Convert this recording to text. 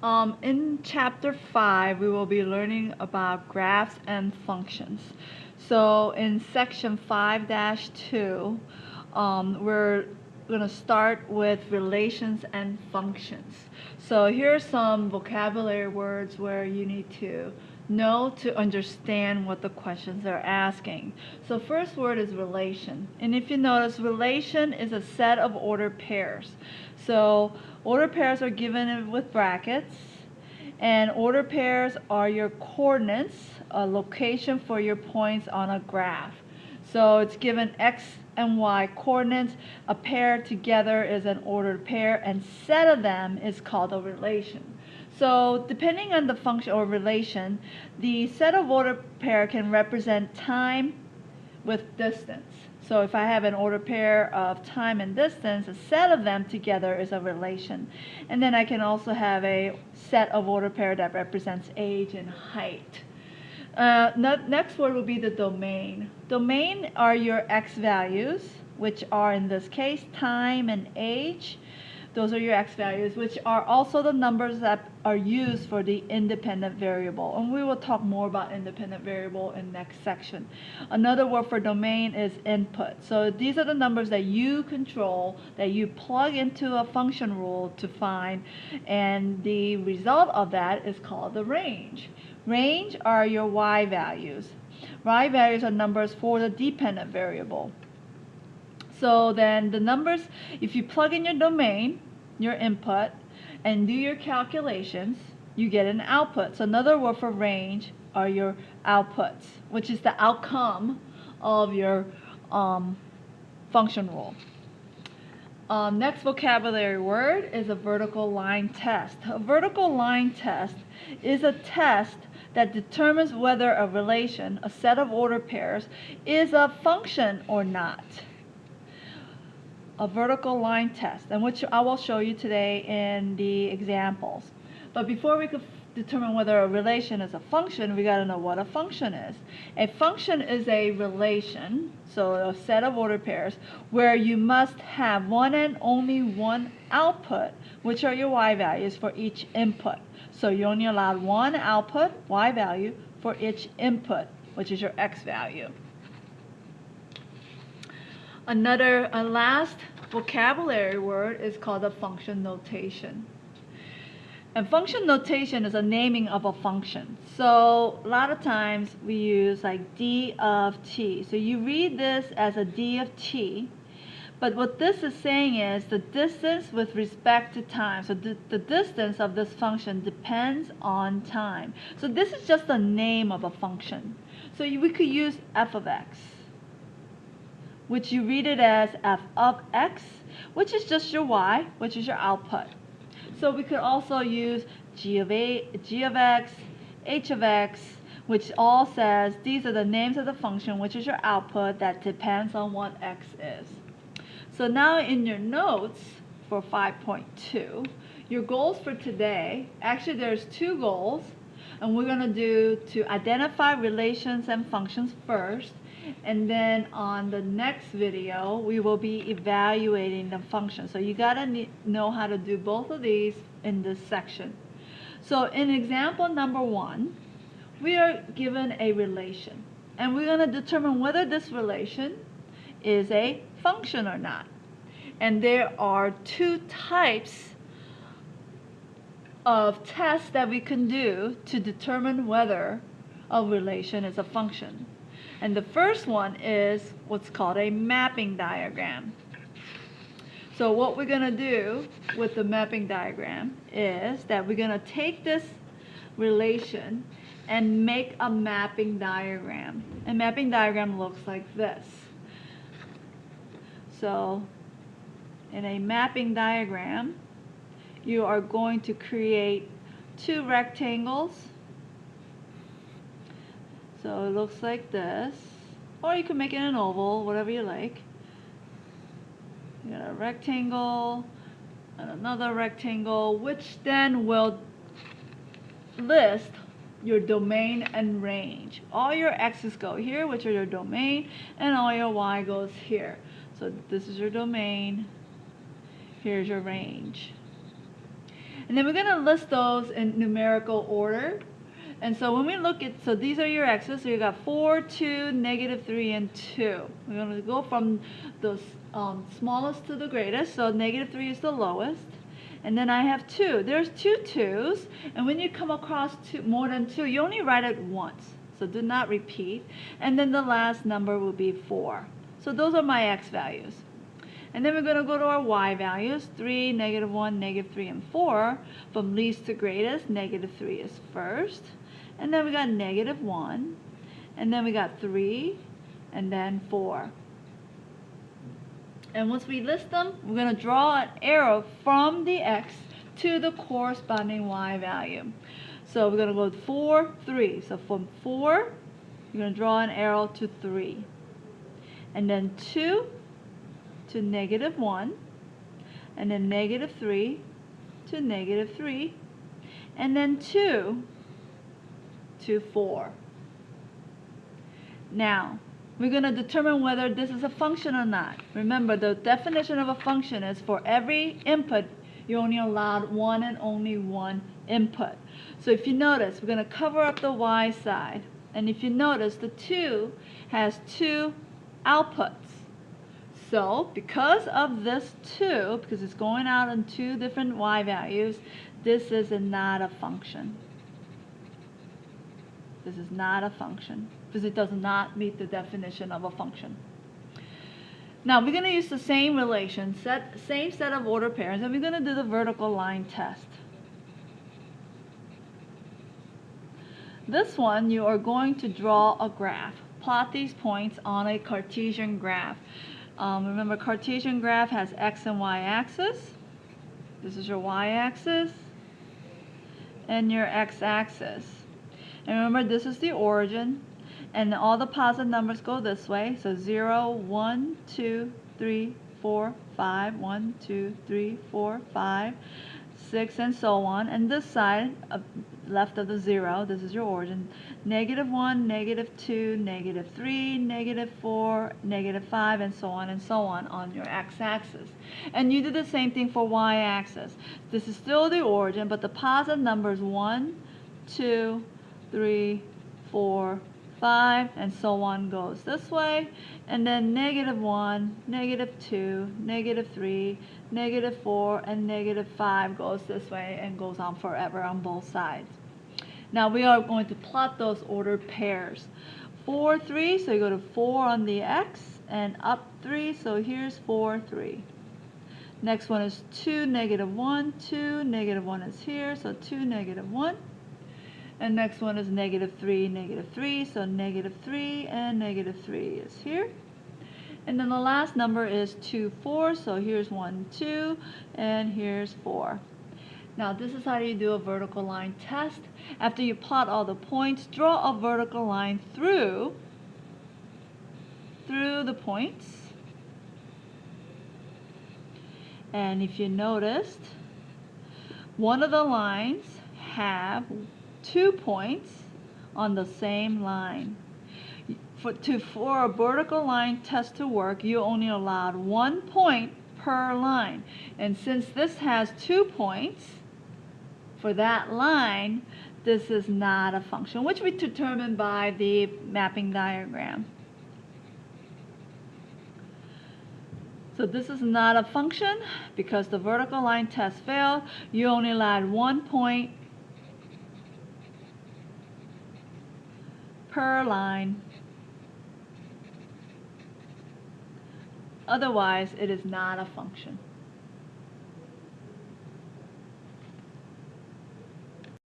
In chapter 5, we will be learning about graphs and functions. So in section 5-2, we're going to start with relations and functions. So here are some vocabulary words where you need to know to understand what the questions are asking. So first word is relation. And if you notice, relation is a set of ordered pairs. So ordered pairs are given with brackets, and ordered pairs are your coordinates, a location for your points on a graph. So it's given x and y coordinates. A pair together is an ordered pair, and set of them is called a relation. So depending on the function or relation, the set of ordered pair can represent time with distance. So if I have an ordered pair of time and distance, a set of them together is a relation. And then I can also have a set of ordered pair that represents age and height. Next word will be the domain. Domain are your x values, which are in this case time and age. Those are your x values, which are also the numbers that are used for the independent variable. And we will talk more about independent variable in next section. Another word for domain is input. So these are the numbers that you control, that you plug into a function rule to find, and the result of that is called the range. Range are your y values. Y values are numbers for the dependent variable. So then the numbers, if you plug in your domain, your input, and do your calculations, you get an output. So another word for range are your outputs, which is the outcome of your function rule. Next vocabulary word is a vertical line test. A vertical line test is a test that determines whether a relation, a set of ordered pairs, is a function or not. A vertical line test, and which I will show you today in the examples. But before we could determine whether a relation is a function, we got to know what a function is. A function is a relation, so a set of ordered pairs, where you must have one and only one output, which are your y values for each input. So you're only allowed one output, y value, for each input, which is your x value. Another last vocabulary word is called a function notation. And function notation is a naming of a function. So a lot of times we use like d of t. So you read this as a d of t, but what this is saying is the distance with respect to time. So the distance of this function depends on time. So this is just the name of a function. So we could use f of x, which you read it as f of x, which is just your y, which is your output. So we could also use g of x, h of x, which all says these are the names of the function, which is your output that depends on what x is. So now in your notes for 5.2, your goals for today, actually there's two goals, and we're going to do to identify relations and functions first. And then on the next video, we will be evaluating the function. So you got to know how to do both of these in this section. So in example number 1, we are given a relation. And we're going to determine whether this relation is a function or not. And there are two types of tests that we can do to determine whether a relation is a function. And the first one is what's called a mapping diagram. So what we're going to do with the mapping diagram is that we're going to take this relation and make a mapping diagram. A mapping diagram looks like this. So in a mapping diagram, you are going to create two rectangles. So it looks like this, or you can make it an oval, whatever you like. You got a rectangle and another rectangle, which then will list your domain and range. All your x's go here, which are your domain, and all your y goes here. So this is your domain, here's your range. And then we're going to list those in numerical order. And so when we look at, so these are your x's, so you got 4, 2, negative 3, and 2. We're going to go from the smallest to the greatest, so negative 3 is the lowest. And then I have 2. There's 2 2's, and when you come across more than 2, you only write it once. So do not repeat. And then the last number will be 4. So those are my x values. And then we're going to go to our y values, 3, negative 1, negative 3, and 4. From least to greatest, negative 3 is first. And then we got negative 1. And then we got 3, and then 4. And once we list them, we're going to draw an arrow from the x to the corresponding y value. So we're going to go 4, 3. So from 4, you're going to draw an arrow to 3. And then 2 to negative 1. And then negative 3 to negative 3. And then 2 to 4. Now, we're going to determine whether this is a function or not. Remember, the definition of a function is for every input, you're only allowed one and only one input. So if you notice, we're going to cover up the y side. And if you notice, the 2 has 2 outputs. So because of this 2, because it's going out in 2 different y values, this is not a function. This is not a function because it does not meet the definition of a function. Now we're going to use the same relation, same set of order pairs, and we're going to do the vertical line test. This one, you are going to draw a graph. Plot these points on a Cartesian graph. Remember, Cartesian graph has x and y axis. This is your y axis and your x axis. And remember, this is the origin, and all the positive numbers go this way. So 0, 1, 2, 3, 4, 5, 1, 2, 3, 4, 5, 6, and so on. And this side, left of the 0, this is your origin. Negative 1, negative 2, negative 3, negative 4, negative 5, and so on your x-axis. And you do the same thing for y-axis. This is still the origin, but the positive numbers 1, 2, 3, 4, 5, and so on goes this way. And then negative 1, negative 2, negative 3, negative 4, and negative 5 goes this way and goes on forever on both sides. Now we are going to plot those ordered pairs. 4, 3, so you go to 4 on the x, and up 3, so here's 4, 3. Next one is 2, negative 1, 2, negative 1 is here, so 2, negative 1. And next one is negative 3, so negative 3 and negative 3 is here. And then the last number is 2, 4, so here's 1, 2, and here's 4. Now this is how you do a vertical line test. After you plot all the points, draw a vertical line through the points. And if you noticed, one of the lines have 2 points on the same line. For a vertical line test to work, you only allowed 1 point per line. And since this has 2 points for that line, this is not a function, which we determined by the mapping diagram. So this is not a function because the vertical line test failed. You only allowed 1 point per line. Otherwise, it is not a function.